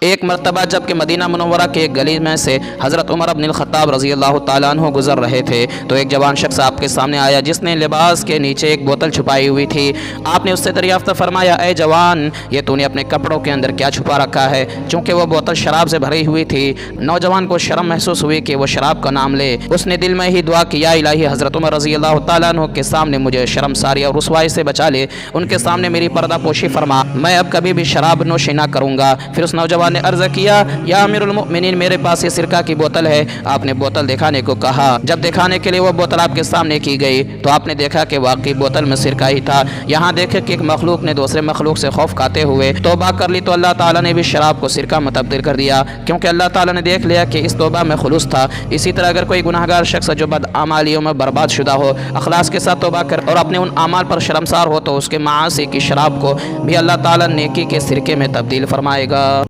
एक मरतबा जबकि मदीना मुनव्वरा के एक गली में से हज़रत उमर इब्नुल ख़त्ताब रज़ी अल्लाह ताला अन्हु गुज़र रहे थे तो एक जवान शख्स आपके सामने आया जिसने लिबास के नीचे एक बोतल छुपाई हुई थी। आपने उससे दरियाफ्त फरमाया, ए जवान, ये तूने अपने कपड़ों के अंदर क्या छुपा रखा है? चूँकि वह बोतल शराब से भरी हुई थी। नौजवान को शर्म महसूस हुई कि वह शराब का नाम ले। उसने दिल में ही दुआ की, या इलाही हज़रत उमर रज़ी अल्लाह ताला अन्हु के सामने मुझे शर्मसारी और रुसवाई से बचा ले, उनके सामने मेरी पर्दा पोशी फरमा, मैं अब कभी भी शराब नोशी ना करूँगा। फिर उस नौजवान ने अर्ज़ किया, या अमीरुल मोमिनीन, मेरे पास ये सिरका की बोतल है। आपने बोतल दिखाने को कहा। जब दिखाने के लिए वो बोतल आपके सामने की गई तो आपने देखा कि वाकई बोतल में सिरका ही था। यहाँ देखे कि एक मखलूक ने दूसरे मखलूक से खौफ खाते हुए तौबा कर ली तो अल्लाह ताला ने भी शराब को सिरका में तब्दील कर दिया, क्योंकि अल्लाह ताला ने देख लिया कि इस तौबा में खुलूस था। इसी तरह अगर कोई गुनाहगार शख्स जो बदआमालियों में बर्बाद शुदा हो, अखलास के साथ तौबा कर और अपने उन आमाल पर शर्मसार हो तो उसके मासी की शराब को भी अल्लाह ताला नेकी के सिरके में तब्दील फरमाएगा।